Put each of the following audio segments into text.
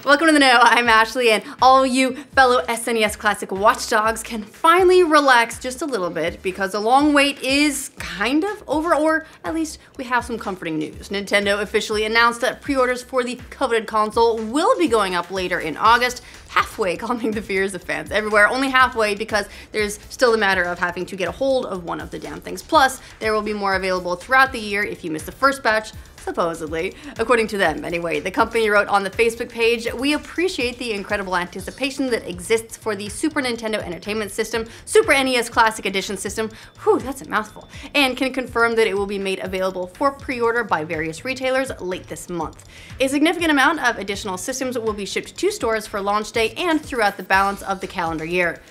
Welcome to the Know, I'm Ashley, and all you fellow SNES Classic watchdogs can finally relax just a little bit because the long wait is kind of over, or at least we have some comforting news. Nintendo officially announced that pre-orders for the coveted console will be going up later in August, halfway calming the fears of fans everywhere. Only halfway because there's still the matter of having to get a hold of one of the damn things. Plus, there will be more available throughout the year if you missed the first batch, supposedly, according to them. Anyway, the company wrote on the Facebook page, "We appreciate the incredible anticipation that exists for the Super Nintendo Entertainment System, Super NES Classic Edition system," whew, that's a mouthful, "and can confirm that it will be made available for pre-order by various retailers late this month. A significant amount of additional systems will be shipped to stores for launch day and throughout the balance of the calendar year."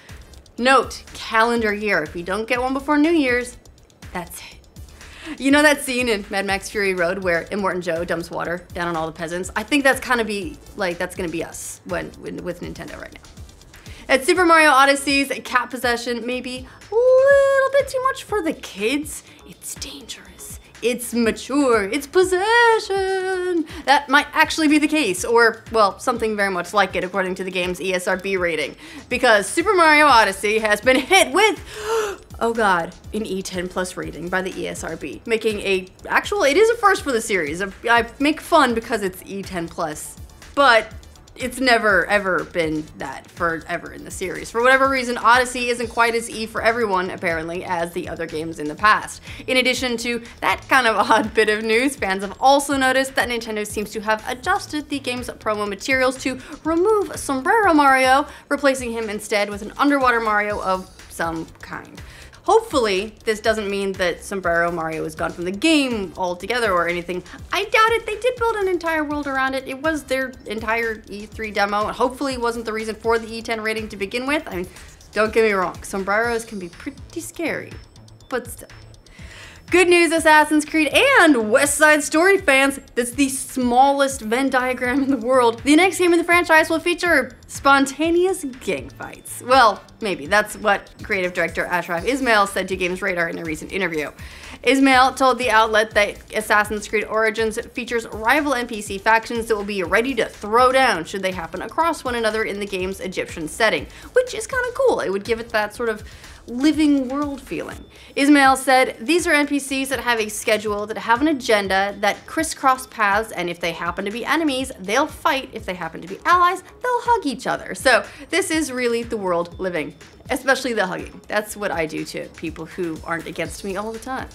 Note, calendar year. If you don't get one before New Year's, that's it. You know that scene in Mad Max Fury Road where Immortan Joe dumps water down on all the peasants? I think that's gonna be us with Nintendo right now. At Super Mario Odyssey's cat possession may be a little bit too much for the kids. It's dangerous. It's mature. It's possession. That might actually be the case, or, well, something very much like it according to the game's ESRB rating. Because Super Mario Odyssey has been hit with, oh god, an E10 plus rating by the ESRB, making it is a first for the series. I make fun because it's E10 plus, but it's never ever been that forever in the series. For whatever reason, Odyssey isn't quite as E for everyone, apparently, as the other games in the past. In addition to that kind of odd bit of news, fans have also noticed that Nintendo seems to have adjusted the game's promo materials to remove Sombrero Mario, replacing him instead with an underwater Mario of some kind. Hopefully, this doesn't mean that Sombrero Mario is gone from the game altogether or anything. I doubt it. They did build an entire world around it. It was their entire E3 demo, and hopefully it wasn't the reason for the E10 rating to begin with. I mean, don't get me wrong, sombreros can be pretty scary, but still. Good news, Assassin's Creed and West Side Story fans, that's the smallest Venn diagram in the world. The next game in the franchise will feature spontaneous gang fights. Well, maybe. That's what creative director Ashraf Ismail said to Games Radar in a recent interview. Ismail told the outlet that Assassin's Creed Origins features rival NPC factions that will be ready to throw down should they happen across one another in the game's Egyptian setting, which is kind of cool. It would give it that sort of living world feeling. Ismail said, "These are NPCs that have a schedule, that have an agenda, that crisscross paths, and if they happen to be enemies, they'll fight. If they happen to be allies, they'll hug each other." So this is really the world living, especially the hugging. That's what I do to people who aren't against me all the time.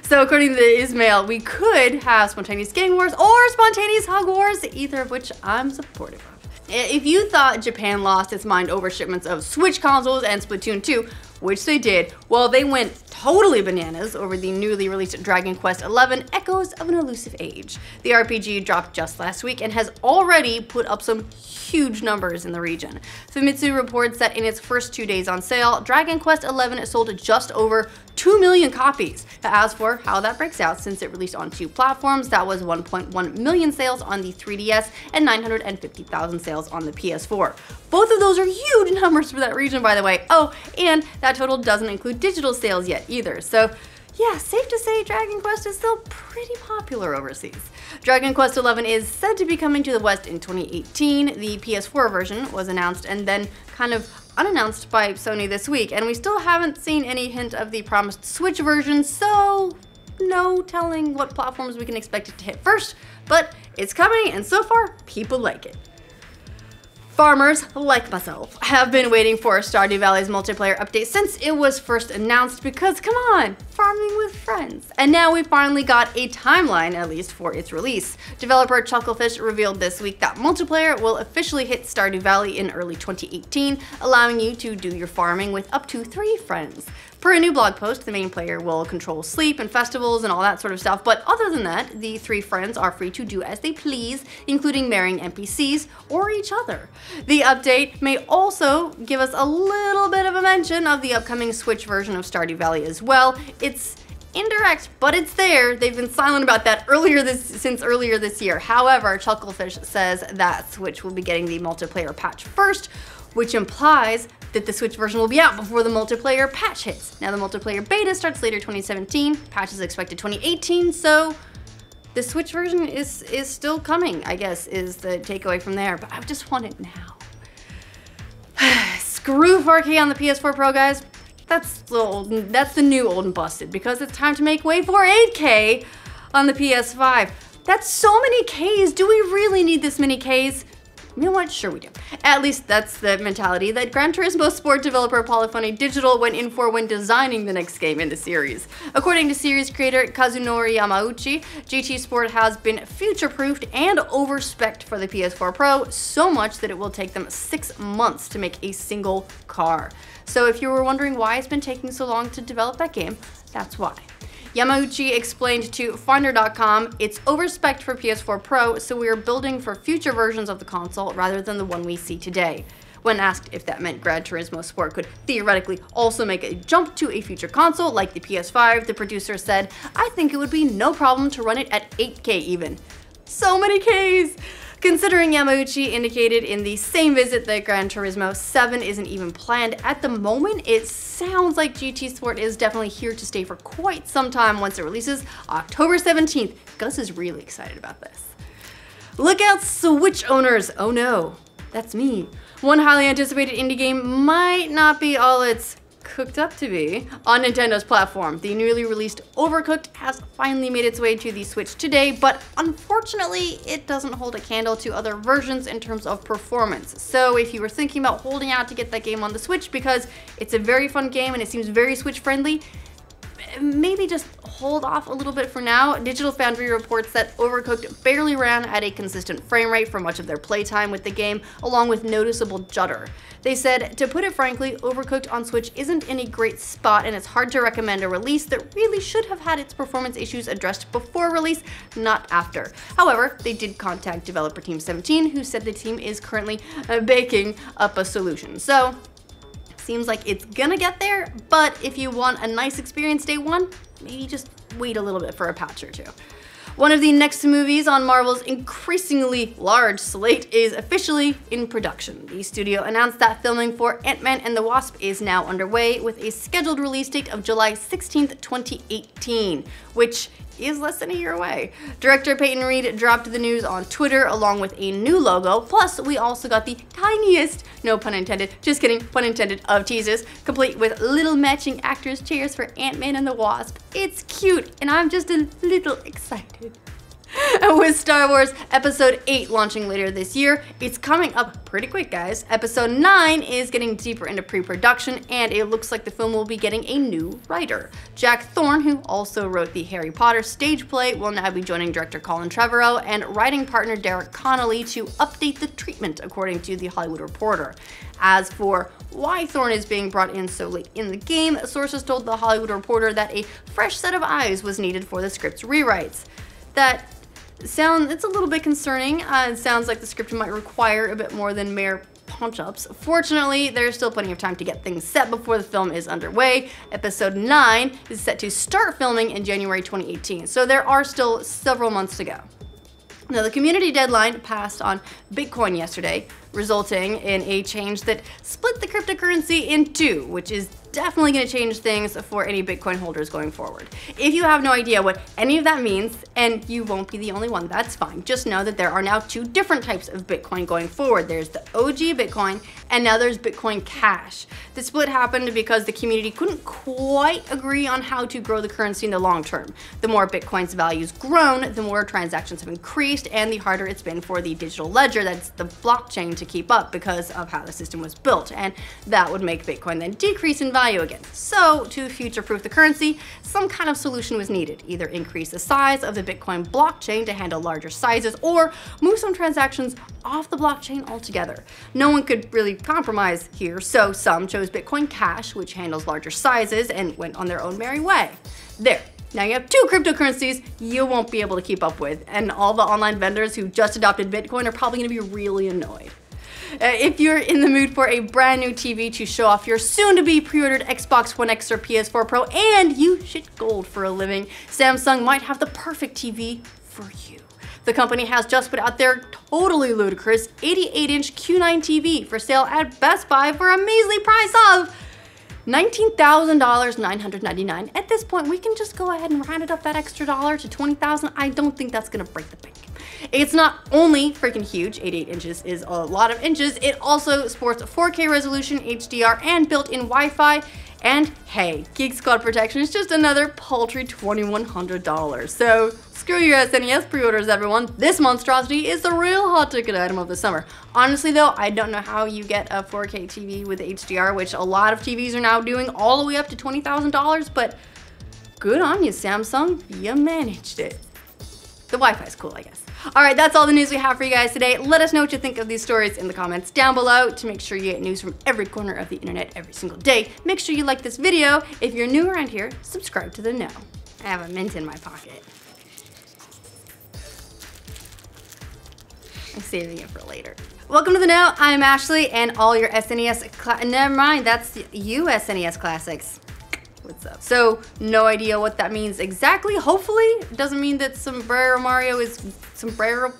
So according to Ismail, we could have spontaneous gang wars or spontaneous hug wars, either of which I'm supportive of. If you thought Japan lost its mind over shipments of Switch consoles and Splatoon 2, which they did, well, they went totally bananas over the newly released Dragon Quest XI Echoes of an Elusive Age. The RPG dropped just last week and has already put up some huge numbers in the region. Famitsu reports that in its first 2 days on sale, Dragon Quest XI sold just over 2 million copies. As for how that breaks out, since it released on 2 platforms, that was 1.1 million sales on the 3DS and 950,000 sales on the PS4. Both of those are huge numbers for that region, by the way. Oh, and that total doesn't include digital sales yet either. So yeah, safe to say Dragon Quest is still pretty popular overseas. Dragon Quest XI is said to be coming to the West in 2018. The PS4 version was announced and then kind of unannounced by Sony this week, and we still haven't seen any hint of the promised Switch version, so no telling what platforms we can expect it to hit first, but it's coming, and so far, people like it. Farmers, like myself, have been waiting for Stardew Valley's multiplayer update since it was first announced because, come on, farming with friends. And now we finally got a timeline, at least for its release. Developer Chucklefish revealed this week that multiplayer will officially hit Stardew Valley in early 2018, allowing you to do your farming with up to 3 friends. Per a new blog post, the main player will control sleep and festivals and all that sort of stuff, but other than that, the 3 friends are free to do as they please, including marrying NPCs or each other. The update may also give us a little bit of a mention of the upcoming Switch version of Stardew Valley as well. It's indirect, but it's there. They've been silent about that since earlier this year. However, Chucklefish says that Switch will be getting the multiplayer patch first, which implies that the Switch version will be out before the multiplayer patch hits. Now the multiplayer beta starts later 2017, patch is expected 2018, so The Switch version is still coming, I guess, is the takeaway from there, but I just want it now. Screw 4K on the PS4 Pro, guys. That's the new old and busted, because it's time to make way for 8K on the PS5. That's so many Ks. Do we really need this many Ks? You know what? Sure we do. At least that's the mentality that Gran Turismo Sport developer Polyphony Digital went in for when designing the next game in the series. According to series creator Kazunori Yamauchi, GT Sport has been future-proofed and over-spec'd for the PS4 Pro, so much that it will take them 6 months to make a single car. So if you were wondering why it's been taking so long to develop that game, that's why. Yamauchi explained to Finder.com, it's over-spec'd for PS4 Pro, so we are building for future versions of the console rather than the one we see today. When asked if that meant Gran Turismo Sport could theoretically also make a jump to a future console like the PS5, the producer said, I think it would be no problem to run it at 8K even. So many Ks! Considering Yamauchi indicated in the same visit that Gran Turismo 7 isn't even planned at the moment, it sounds like GT Sport is definitely here to stay for quite some time once it releases October 17th. Gus is really excited about this. Look out, Switch owners! Oh no, that's me. One highly anticipated indie game might not be all it's cooked up to be on Nintendo's platform. The newly released Overcooked has finally made its way to the Switch today, but unfortunately it doesn't hold a candle to other versions in terms of performance. So if you were thinking about holding out to get that game on the Switch because it's a very fun game and it seems very Switch friendly, maybe just hold off a little bit for now. Digital Foundry reports that Overcooked barely ran at a consistent frame rate for much of their playtime with the game, along with noticeable judder. They said, to put it frankly, Overcooked on Switch isn't in a great spot and it's hard to recommend a release that really should have had its performance issues addressed before release, not after. However, they did contact developer Team 17, who said the team is currently baking up a solution. So, seems like it's gonna get there, but if you want a nice experience day one, maybe just wait a little bit for a patch or two. One of the next movies on Marvel's increasingly large slate is officially in production. The studio announced that filming for Ant-Man and the Wasp is now underway with a scheduled release date of July 16th, 2018, which is less than a year away. Director Peyton Reed dropped the news on Twitter along with a new logo, plus we also got the tiniest, no pun intended, just kidding, pun intended, of teasers, complete with little matching actors' chairs for Ant-Man and the Wasp. It's cute, and I'm just a little excited. With Star Wars Episode 8 launching later this year, it's coming up pretty quick, guys. Episode 9 is getting deeper into pre-production, and it looks like the film will be getting a new writer. Jack Thorne, who also wrote the Harry Potter stage play, will now be joining director Colin Trevorrow and writing partner Derek Connolly to update the treatment, according to The Hollywood Reporter. As for why Thorne is being brought in so late in the game, sources told The Hollywood Reporter that a fresh set of eyes was needed for the script's rewrites. It's a little bit concerning. It sounds like the script might require a bit more than mere punch-ups. Fortunately, there's still plenty of time to get things set before the film is underway. Episode 9 is set to start filming in January 2018, so there are still several months to go. Now, the community deadline passed on Bitcoin yesterday, resulting in a change that split the cryptocurrency in two, which is definitely going to change things for any Bitcoin holders going forward. If you have no idea what any of that means, and you won't be the only one, that's fine. Just know that there are now two different types of Bitcoin going forward. There's the OG Bitcoin, and now there's Bitcoin Cash. The split happened because the community couldn't quite agree on how to grow the currency in the long term. The more Bitcoin's value's grown, the more transactions have increased, and the harder it's been for the digital ledger, that's the blockchain, to keep up because of how the system was built, and that would make Bitcoin then decrease in value again. So, to future-proof the currency, some kind of solution was needed. Either increase the size of the Bitcoin blockchain to handle larger sizes, or move some transactions off the blockchain altogether. No one could really compromise here, so some chose Bitcoin Cash, which handles larger sizes, and went on their own merry way. There. Now you have two cryptocurrencies you won't be able to keep up with, and all the online vendors who just adopted Bitcoin are probably going to be really annoyed. If you're in the mood for a brand new TV to show off your soon-to-be pre-ordered Xbox One X or PS4 Pro, and you shit gold for a living, Samsung might have the perfect TV for you. The company has just put out their totally ludicrous 88-inch Q9 TV for sale at Best Buy for a measly price of $19,000, $999. At this point, we can just go ahead and round it up that extra dollar to $20,000. I don't think that's gonna break the bank. It's not only freaking huge, 88 inches is a lot of inches, it also sports 4K resolution, HDR, and built-in Wi-Fi. And hey, Geek Squad protection is just another paltry $2,100. So screw your SNES pre-orders, everyone. This monstrosity is the real hot ticket item of the summer. Honestly though, I don't know how you get a 4K TV with HDR, which a lot of TVs are now doing, all the way up to $20,000, but good on you, Samsung, you managed it. The Wi-Fi is cool, I guess. All right, that's all the news we have for you guys today. Let us know what you think of these stories in the comments down below. To make sure you get news from every corner of the internet every single day, make sure you like this video. If you're new around here, subscribe to the know. I have a mint in my pocket. I'm saving it for later. Welcome to the know. I'm Ashley, and all your SNES never mind, that's you SNES Classics. What's up? So, no idea what that means exactly. Hopefully, it doesn't mean that Sombrero Mario is Sombrero.